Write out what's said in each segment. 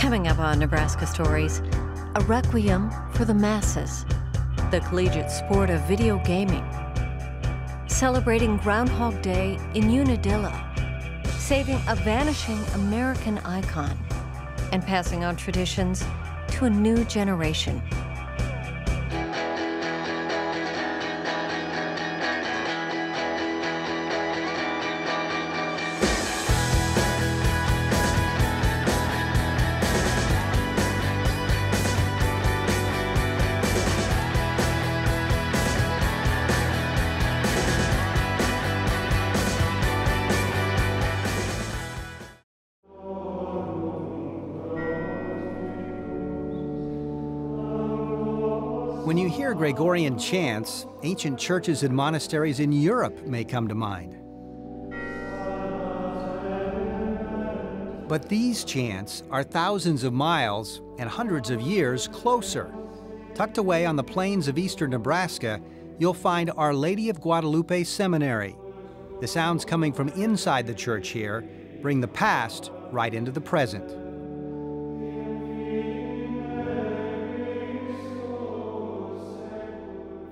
Coming up on Nebraska Stories, a requiem for the masses, the collegiate sport of video gaming, celebrating Groundhog Day in Unadilla, saving a vanishing American icon, and passing on traditions to a new generation. When you hear Gregorian chants, ancient churches and monasteries in Europe may come to mind. But these chants are thousands of miles and hundreds of years closer. Tucked away on the plains of eastern Nebraska, you'll find Our Lady of Guadalupe Seminary. The sounds coming from inside the church here bring the past right into the present.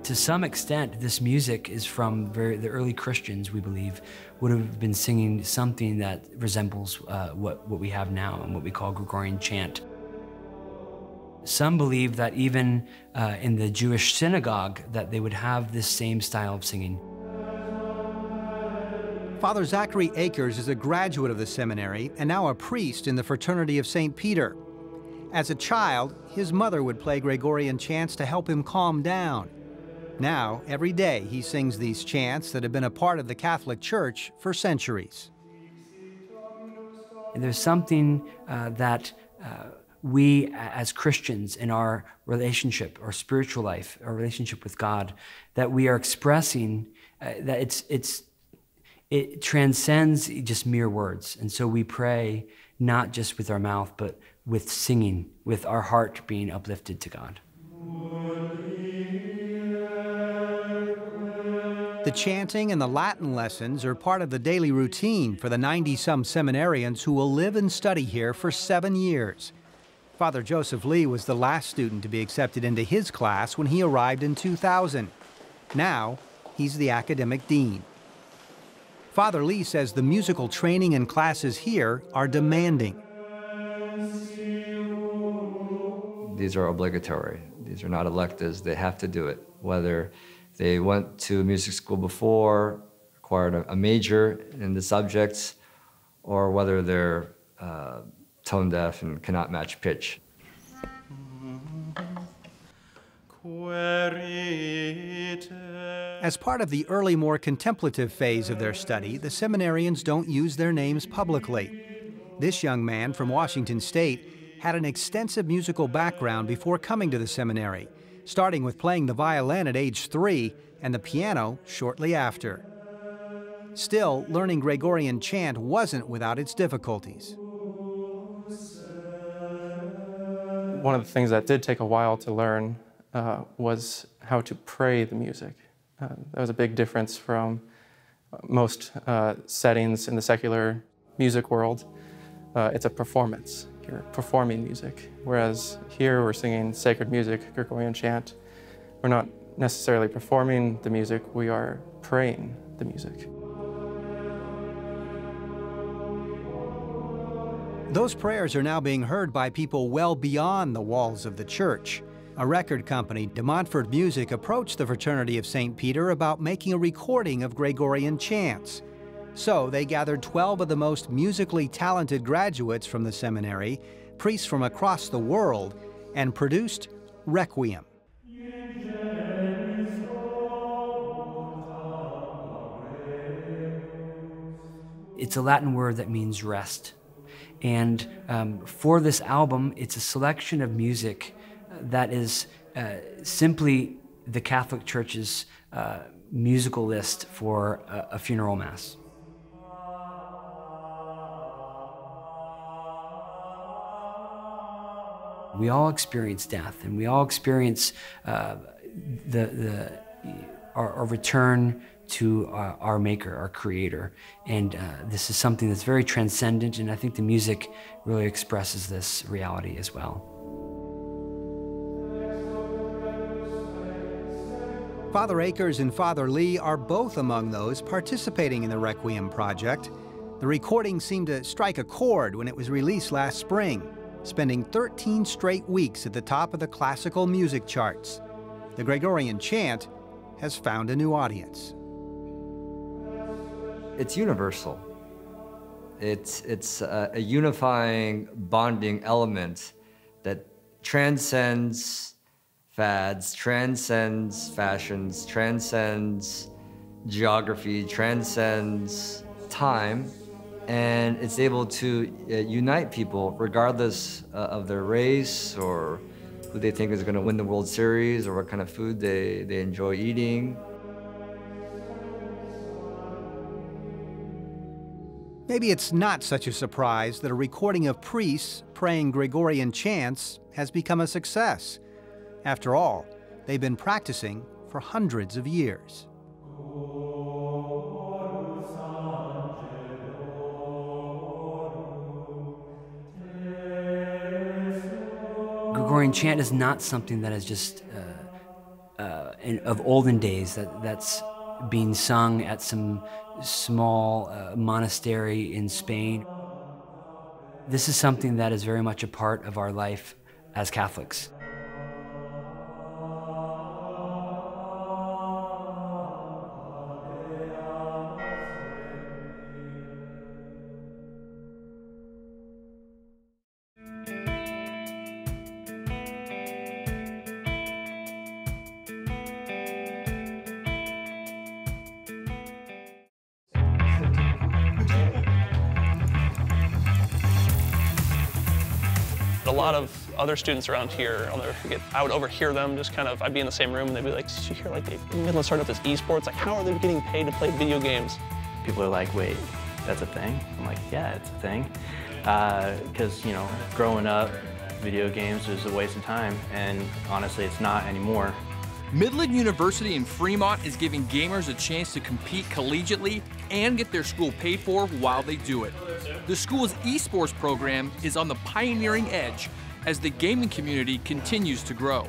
To some extent, this music is from the early Christians, we believe, would have been singing something that resembles what we have now and what we call Gregorian chant. Some believe that even in the Jewish synagogue that they would have this same style of singing. Father Zachary Akers is a graduate of the seminary and now a priest in the Fraternity of St. Peter. As a child, his mother would play Gregorian chants to help him calm down. Now, every day, he sings these chants that have been a part of the Catholic Church for centuries. And there's something that we as Christians in our relationship, our spiritual life, our relationship with God, that we are expressing that it transcends just mere words. And so we pray not just with our mouth, but with singing, with our heart being uplifted to God. The chanting and the Latin lessons are part of the daily routine for the 90-some seminarians who will live and study here for 7 years. Father Joseph Lee was the last student to be accepted into his class when he arrived in 2000. Now, he's the academic dean. Father Lee says the musical training and classes here are demanding. These are obligatory. These are not electives. They have to do it, whether they went to music school before, acquired a major in the subjects, or whether they're tone deaf and cannot match pitch. As part of the early, more contemplative phase of their study, the seminarians don't use their names publicly. This young man from Washington State had an extensive musical background before coming to the seminary, starting with playing the violin at age 3 and the piano shortly after. Still, learning Gregorian chant wasn't without its difficulties. One of the things that did take a while to learn was how to pray the music. That was a big difference from most settings in the secular music world. It's a performance. You're performing music, whereas here we're singing sacred music, Gregorian chant. We're not necessarily performing the music, we are praying the music. Those prayers are now being heard by people well beyond the walls of the church. A record company, De Montfort Music, approached the Fraternity of St. Peter about making a recording of Gregorian chants. So they gathered 12 of the most musically talented graduates from the seminary, priests from across the world, and produced Requiem. It's a Latin word that means rest. And for this album, it's a selection of music that is simply the Catholic Church's musical list for a funeral mass. We all experience death, and we all experience our return to our maker, our creator. And this is something that's very transcendent, and I think the music really expresses this reality as well. Father Akers and Father Lee are both among those participating in the Requiem project. The recording seemed to strike a chord when it was released last spring, spending 13 straight weeks at the top of the classical music charts. The Gregorian chant has found a new audience. It's universal. It's a unifying, bonding element that transcends fads, transcends fashions, transcends geography, transcends time, and it's able to unite people regardless of their race or who they think is going to win the World Series or what kind of food they enjoy eating. Maybe it's not such a surprise that a recording of priests praying Gregorian chants has become a success. After all, they've been practicing for hundreds of years. Gregorian chant is not something that is just of olden days, that's being sung at some small monastery in Spain. This is something that is very much a part of our life as Catholics. A lot of other students around here, I'll never forget, I would overhear them just kind of, I'd be in the same room and they'd be like, did you hear, like, Midland started up this esports? Like, how are they getting paid to play video games? People are like, wait, that's a thing? I'm like, yeah, it's a thing. Because, you know, growing up, video games is a waste of time, and honestly, it's not anymore. Midland University in Fremont is giving gamers a chance to compete collegiately and get their school paid for while they do it. The school's esports program is on the pioneering edge as the gaming community continues to grow.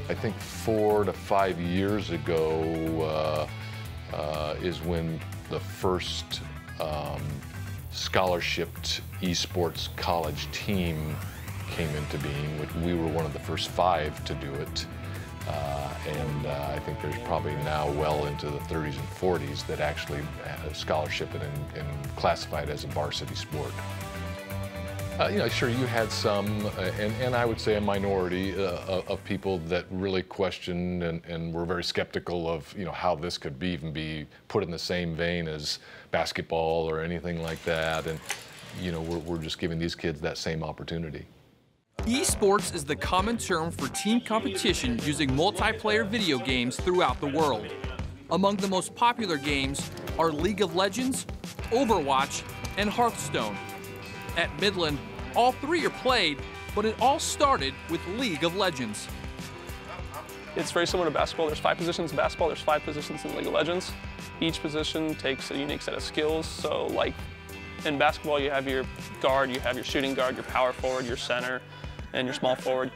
I think 4 to 5 years ago is when the first scholarshiped esports college team came into being. We were one of the first 5 to do it. I think there's probably now well into the 30s and 40s that actually scholarship it and classify it as a varsity sport. You know, sure, you had some, and I would say a minority of people that really questioned and were very skeptical of, you know, how this could even be put in the same vein as basketball or anything like that. And, you know, we're just giving these kids that same opportunity. Esports is the common term for team competition using multiplayer video games throughout the world. Among the most popular games are League of Legends, Overwatch, and Hearthstone. At Midland, all 3 are played, but it all started with League of Legends. It's very similar to basketball. There's 5 positions in basketball, there's 5 positions in League of Legends. Each position takes a unique set of skills. So like in basketball, you have your guard, you have your shooting guard, your power forward, your center, and your small forward.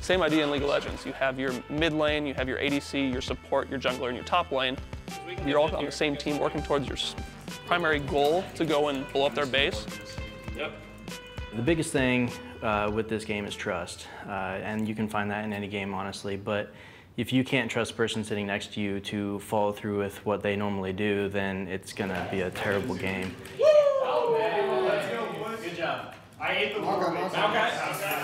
Same idea in League of Legends. You have your mid lane, you have your ADC, your support, your jungler, and your top lane. You're all on the same team working towards your primary goal to go and blow up their base. Yep. The biggest thing with this game is trust, and you can find that in any game, honestly, but if you can't trust the person sitting next to you to follow through with what they normally do, then it's gonna be a terrible game. Good job.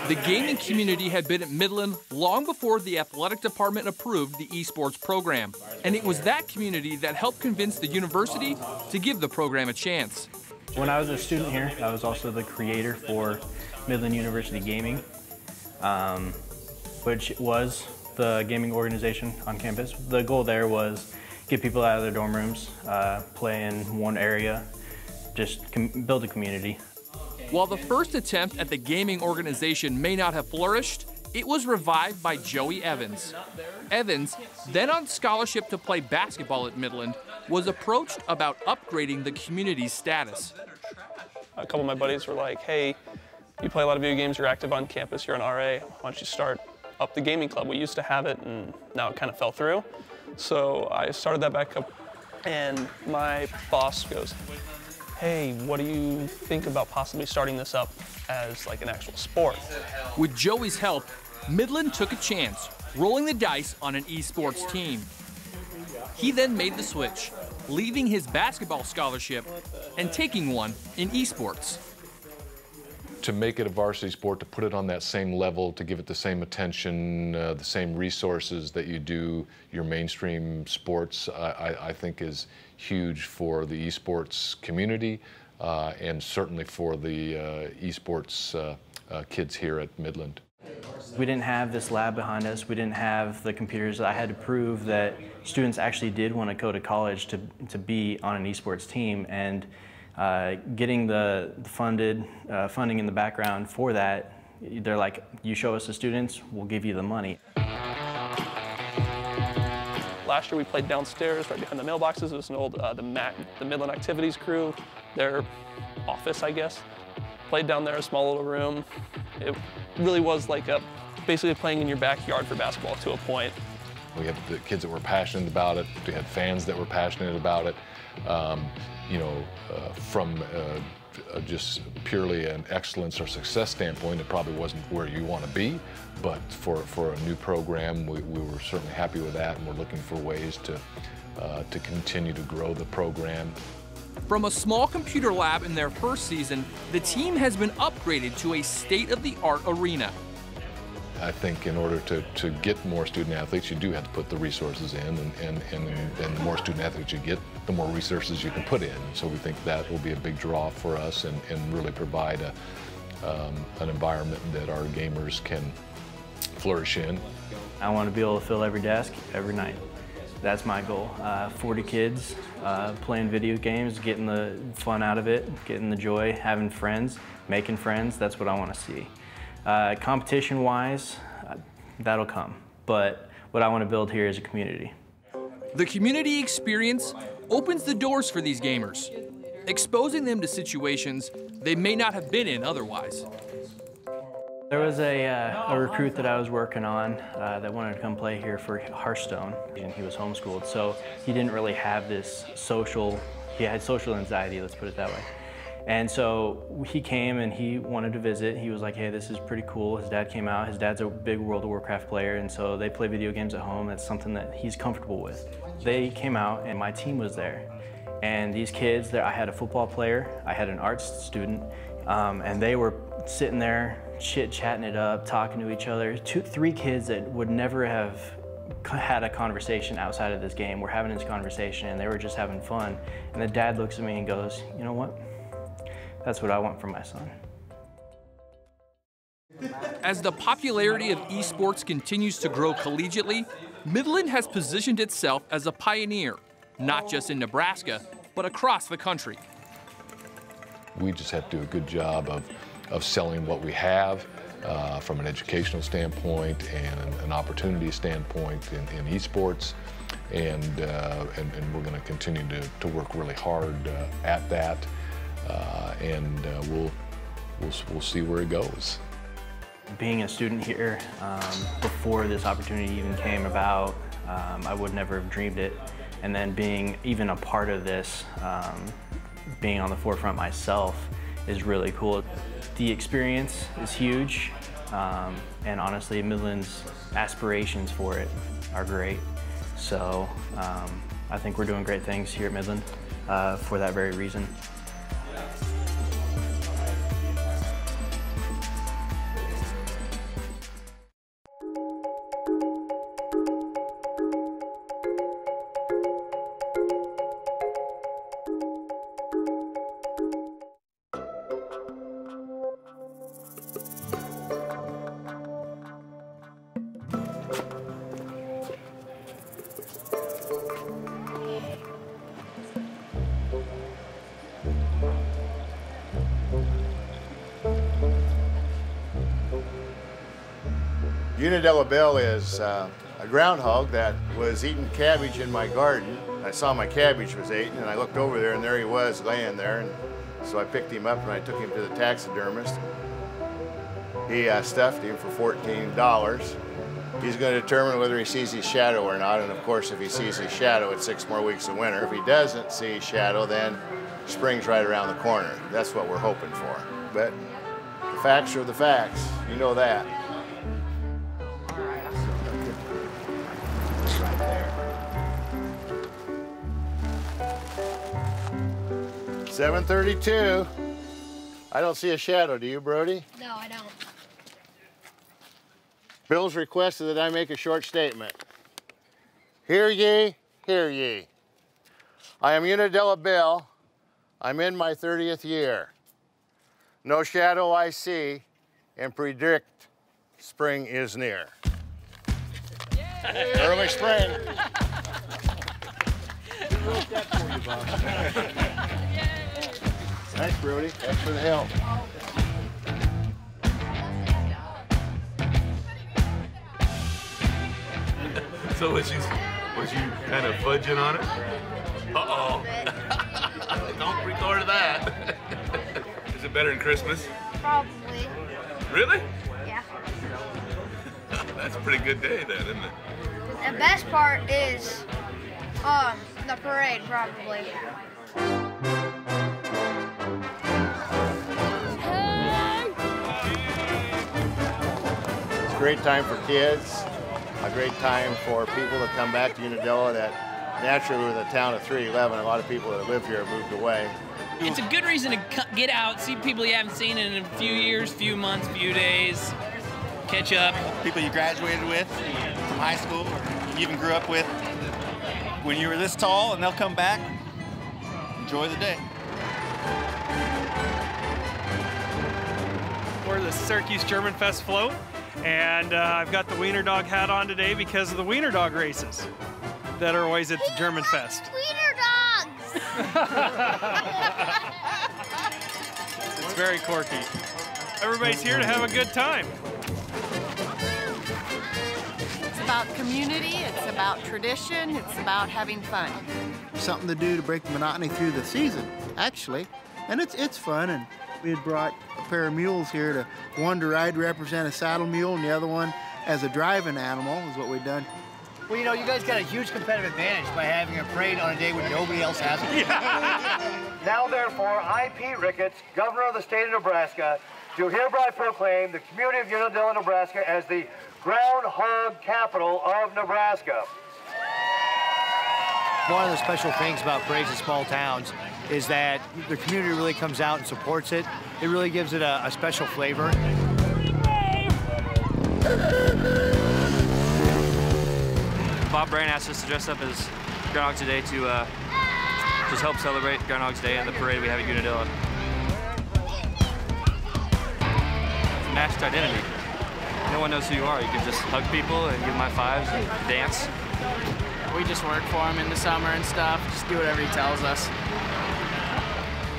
The gaming community had been at Midland long before the athletic department approved the esports program, and it was that community that helped convince the university to give the program a chance. When I was a student here, I was also the creator for Midland University Gaming, which was the gaming organization on campus. The goal there was get people out of their dorm rooms, play in one area, just build a community. While the first attempt at the gaming organization may not have flourished, It was revived by Joey Evans. Evans, then on scholarship to play basketball at Midland, was approached about upgrading the community's status. A couple of my buddies were like, hey, you play a lot of video games, you're active on campus, you're an RA, why don't you start up the gaming club? We used to have it, and now it kind of fell through. So I started that back up, and my boss goes, hey, what do you think about possibly starting this up as like an actual sport? With Joey's help, Midland took a chance, rolling the dice on an esports team. He then made the switch, leaving his basketball scholarship and taking one in esports. To make it a varsity sport, to put it on that same level, to give it the same attention, the same resources that you do your mainstream sports, I think is huge for the esports community and certainly for the esports kids here at Midland. We didn't have this lab behind us. We didn't have the computers. I had to prove that students actually did want to go to college to be on an esports team, and getting the funding in the background for that, they're like, you show us the students, we'll give you the money. Last year we played downstairs right behind the mailboxes. It was an old, the Midland Activities crew, their office, I guess. Played down there, a small little room. It really was like basically playing in your backyard for basketball to a point. We had the kids that were passionate about it. We had fans that were passionate about it. You know, from just purely an excellence or success standpoint, it probably wasn't where you want to be, but for a new program, we were certainly happy with that, and we're looking for ways to continue to grow the program. From a small computer lab in their first season, the team has been upgraded to a state-of-the-art arena. I think in order to get more student athletes, you do have to put the resources in, and the more student athletes you get, the more resources you can put in. So we think that will be a big draw for us and really provide an environment that our gamers can flourish in. I want to be able to fill every desk every night. That's my goal. 40 kids playing video games, getting the fun out of it, getting the joy, having friends, making friends. That's what I want to see. Competition-wise, that'll come. But what I want to build here is a community. The community experience opens the doors for these gamers, exposing them to situations they may not have been in otherwise. There was a recruit that I was working on that wanted to come play here for Hearthstone, and he was homeschooled, so he didn't really have this he had social anxiety, let's put it that way. And so he came and he wanted to visit. He was like, hey, this is pretty cool. His dad came out. His dad's a big World of Warcraft player, and so they play video games at home. That's something that he's comfortable with. They came out and my team was there. And these kids, I had a football player, I had an arts student, and they were sitting there chit-chatting it up, talking to each other. 3 kids that would never have had a conversation outside of this game were having this conversation, and they were just having fun. And the dad looks at me and goes, you know what? That's what I want for my son. As the popularity of esports continues to grow collegiately, Midland has positioned itself as a pioneer, not just in Nebraska, but across the country. We just have to do a good job of selling what we have from an educational standpoint and an opportunity standpoint in esports, and we're going to continue to work really hard at that, and we'll see where it goes. Being a student here, before this opportunity even came about, I would never have dreamed it. And then being even a part of this, being on the forefront myself, is really cool. The experience is huge, and honestly, Midland's aspirations for it are great. So I think we're doing great things here at Midland for that very reason. Unadilla Bill is a groundhog that was eating cabbage in my garden. I saw my cabbage was eaten, and I looked over there, and there he was laying there. And so I picked him up and I took him to the taxidermist. He stuffed him for $14. He's going to determine whether he sees his shadow or not. And of course, if he sees his shadow, it's 6 more weeks of winter. If he doesn't see his shadow, then spring's right around the corner. That's what we're hoping for. But the facts are the facts. You know that. 7:32. I don't see a shadow. Do you, Brody? No, I don't. Bill's requested that I make a short statement. Hear ye, hear ye. I am Unadilla Bill. I'm in my 30th year. No shadow I see, and predict spring is near. Yay. Early spring. Thanks, Brody. Thanks for the help. So was you kind of fudging on it? Uh-oh. Don't record that. Is it better than Christmas? Probably. Really? Yeah. That's a pretty good day then, isn't it? The best part is the parade, probably. It's a great time for kids, a great time for people to come back to Unadilla that naturally we're the town of 311. A lot of people that live here have moved away. It's a good reason to get out, see people you haven't seen in a few years, few months, few days, catch up. People you graduated with from high school or you even grew up with when you were this tall, and they'll come back. Enjoy the day. We're the Syracuse German Fest float, and I've got the Wiener Dog hat on today because of the Wiener Dog races that are always at the German Fest. Wiener dogs! It's very quirky. Everybody's here to have a good time. It's about community, it's about tradition, it's about having fun. Something to do to break the monotony through the season, actually. And it's fun, and we had brought a pair of mules here, to one to ride to represent a saddle mule, and the other one as a driving animal is what we've done. Well, you know, you guys got a huge competitive advantage by having a parade on a day when nobody else has it. Now, therefore, I, Pete Ricketts, Governor of the state of Nebraska, do hereby proclaim the community of Unadilla, Nebraska as the groundhog capital of Nebraska. One of the special things about parades in small towns is that the community really comes out and supports it. It really gives it a special flavor. Bob Brand asked us to dress up as Groundhogs today to just help celebrate Groundhogs Day and the parade we have at Unadilla. Masked identity. No one knows who you are. You can just hug people and give them high fives and dance. We just work for him in the summer and stuff, just do whatever he tells us.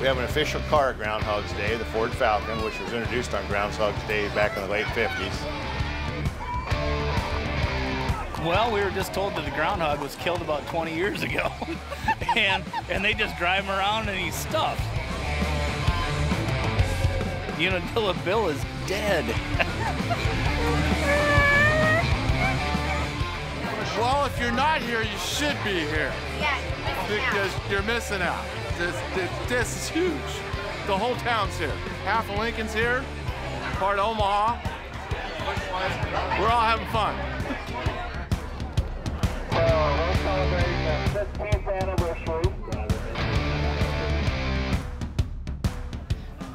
We have an official car at Groundhogs Day, the Ford Falcon, which was introduced on Groundhogs Day back in the late 50s. Well, we were just told that the groundhog was killed about 20 years ago, and they just drive him around and he's stuffed. Unadilla Bill is dead. Well, if you're not here, you should be here. Yeah, because you're missing out. This is huge. The whole town's here. Half of Lincoln's here, part of Omaha. We're all having fun. We're celebrating the 15th anniversary.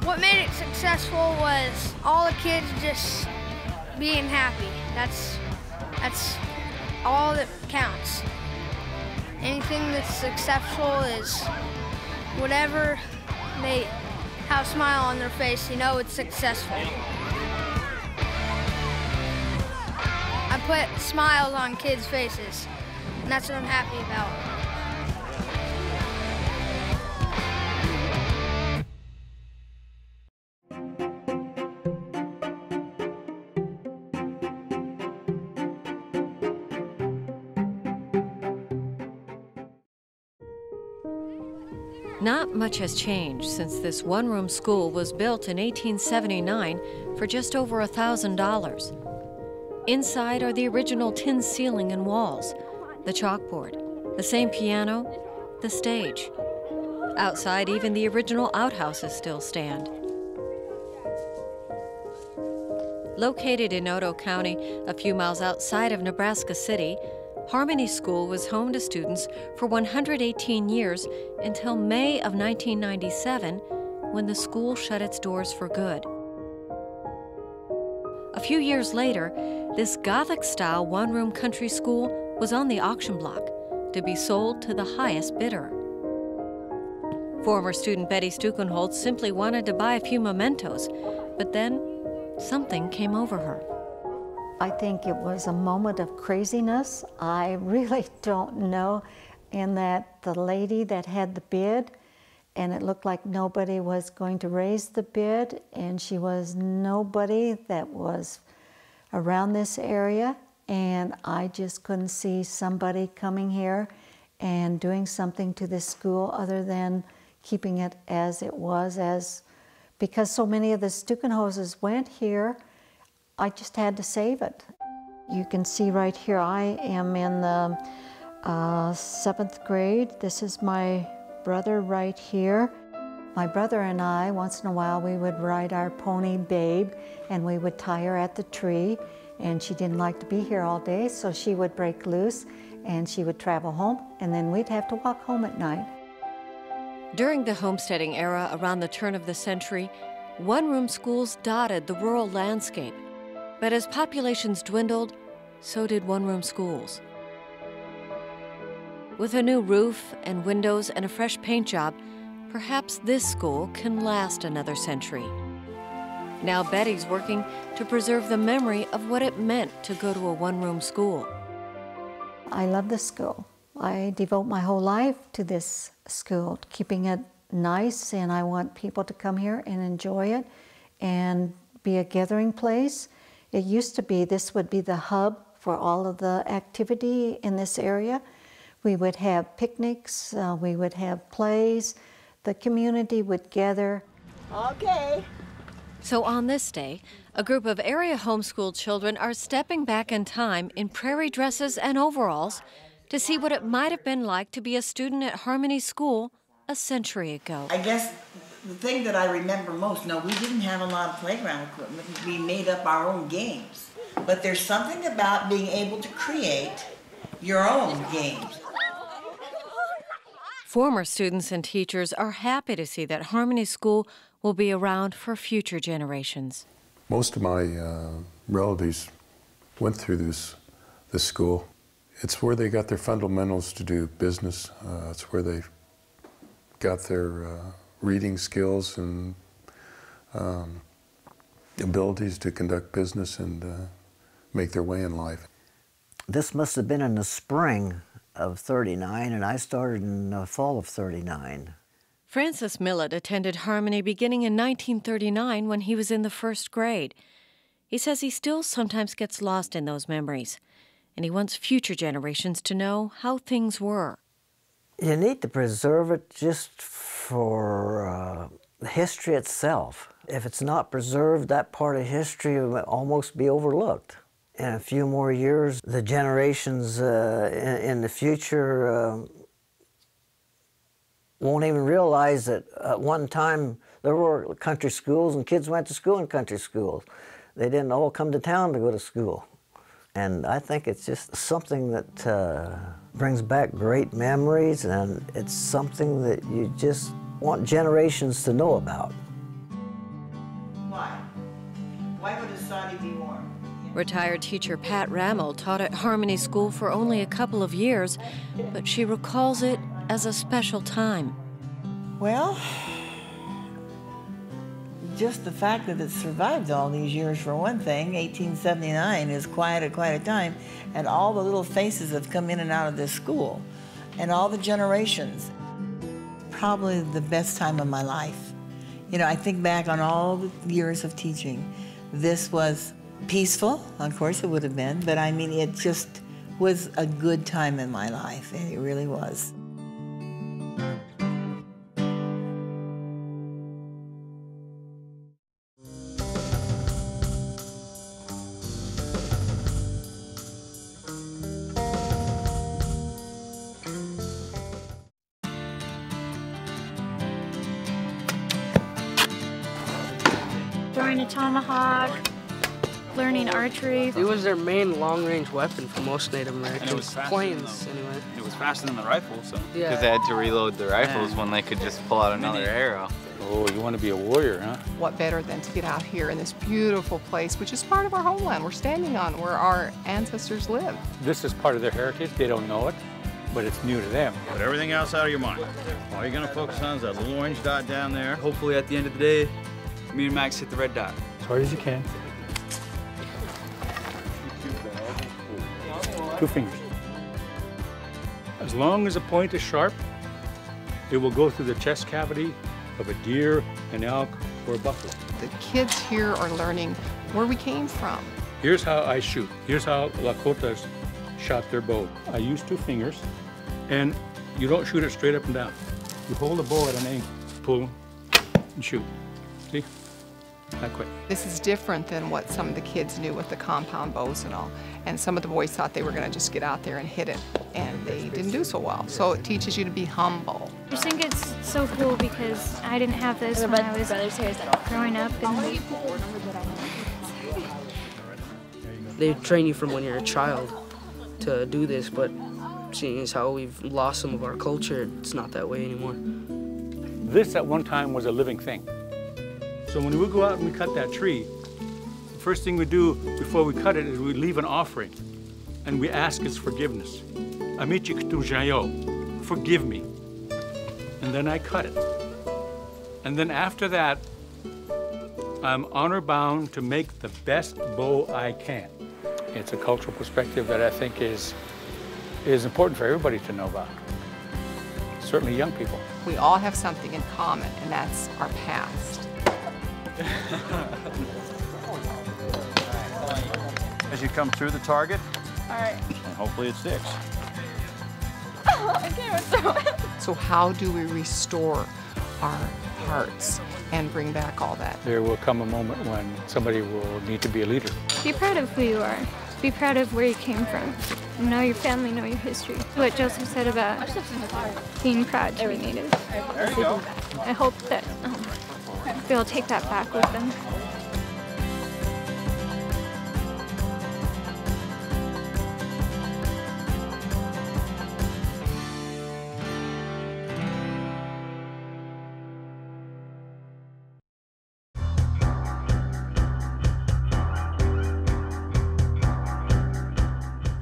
What made it successful was all the kids just being happy. That's all that counts. Anything that's successful is whatever they have a smile on their face, you know it's successful. I put smiles on kids' faces, and that's what I'm happy about. Not much has changed since this one-room school was built in 1879 for just over $1,000. Inside are the original tin ceiling and walls, the chalkboard, the same piano, the stage. Outside, even the original outhouses still stand. Located in Otoe County, a few miles outside of Nebraska City, Harmony School was home to students for 118 years until May of 1997, when the school shut its doors for good. A few years later, this Gothic-style one-room country school was on the auction block to be sold to the highest bidder. Former student Betty Stukenholtz simply wanted to buy a few mementos, but then something came over her. I think it was a moment of craziness. I really don't know. In that the lady that had the bid, and it looked like nobody was going to raise the bid, and she was nobody that was around this area, and I just couldn't see somebody coming here and doing something to this school other than keeping it as it was, because so many of the Stukenholtzes went here. I just had to save it. You can see right here, I am in the 7th grade. This is my brother right here. My brother and I, once in a while, we would ride our pony Babe, and we would tie her at the tree, and she didn't like to be here all day, so she would break loose, and she would travel home, and then we'd have to walk home at night. During the homesteading era around the turn of the century, one-room schools dotted the rural landscape. But as populations dwindled, so did one-room schools. With a new roof and windows and a fresh paint job, perhaps this school can last another century. Now Betty's working to preserve the memory of what it meant to go to a one-room school. I love this school. I devote my whole life to this school, keeping it nice, and I want people to come here and enjoy it and be a gathering place. It used to be, this would be the hub for all of the activity in this area. We would have picnics, we would have plays, the community would gather. Okay. So on this day, a group of area homeschool children are stepping back in time in prairie dresses and overalls to see what it might have been like to be a student at Harmony School a century ago. I guess the thing that I remember most, no, we didn't have a lot of playground equipment. We made up our own games. But there's something about being able to create your own games. Former students and teachers are happy to see that Harmony School will be around for future generations. Most of my relatives went through this school. It's where they got their fundamentals to do business. It's where they got their reading skills and abilities to conduct business and make their way in life. This must have been in the spring of '39, and I started in the fall of '39. Francis Millett attended Harmony beginning in 1939 when he was in the 1st grade. He says he still sometimes gets lost in those memories, and he wants future generations to know how things were. You need to preserve it just for the history itself. If it's not preserved, that part of history will almost be overlooked. In a few more years, the generations in the future won't even realize that at one time there were country schools and kids went to school in country schools. They didn't all come to town to go to school. And I think it's just something that brings back great memories, and it's something that you just want generations to know about. Why? Why would a sari be worn? Retired teacher Pat Rammel taught at Harmony School for only a couple of years, but she recalls it as a special time. Well, just the fact that it survived all these years, for one thing. 1879 is quite a time, and all the little faces have come in and out of this school, and all the generations. Probably the best time of my life. You know, I think back on all the years of teaching. This was peaceful, of course it would have been, but I mean, it just was a good time in my life, and it really was. throwing a tomahawk, learning archery. It was their main long-range weapon for most Native Americans. And it was planes, anyway. It was faster than the rifle, so. Yeah. Because they had to reload the rifles when they could just pull out another arrow. Oh, you want to be a warrior, huh? What better than to get out here in this beautiful place, which is part of our homeland we're standing on, where our ancestors lived. This is part of their heritage. They don't know it, but it's new to them. Put everything else out of your mind. All you're going to focus on is that little orange dot down there. Hopefully at the end of the day, me and Max hit the red dot. As hard as you can. 2 fingers. As long as the point is sharp, it will go through the chest cavity of a deer, an elk, or a buffalo. The kids here are learning where we came from. Here's how I shoot. Here's how Lakotas shot their bow. I use 2 fingers, and you don't shoot it straight up and down. You hold the bow at an angle, pull, and shoot. See? Not quick. This is different than what some of the kids knew with the compound bows and all. And some of the boys thought they were going to just get out there and hit it, and they didn't do so well. So it teaches you to be humble. I just think it's so cool because I didn't have this when I was growing up. And They train you from when you're a child to do this, but seeing as how we've lost some of our culture, it's not that way anymore. This at one time was a living thing. So when we go out and we cut that tree, the first thing we do before we cut it is we leave an offering, and we ask its forgiveness. Amichik tu jayo, forgive me. And then I cut it. And then after that, I'm honor bound to make the best bow I can. It's a cultural perspective that I think is important for everybody to know about, certainly young people. We all have something in common, and that's our past. As you come through the target, all right. and hopefully it sticks. I can't even throw it. So how do we restore our hearts and bring back all that? There will come a moment when somebody will need to be a leader. Be proud of who you are. Be proud of where you came from. Know your family, know your history. What Joseph said about being proud to be Native. I hope that they'll take that back with them.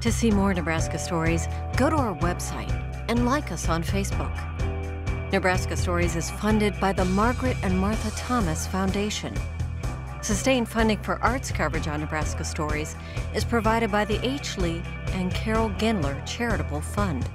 To see more Nebraska Stories, go to our website and like us on Facebook. Nebraska Stories is funded by the Margaret and Martha Thomas Foundation. Sustained funding for arts coverage on Nebraska Stories is provided by the H. Lee and Carol Gendler Charitable Fund.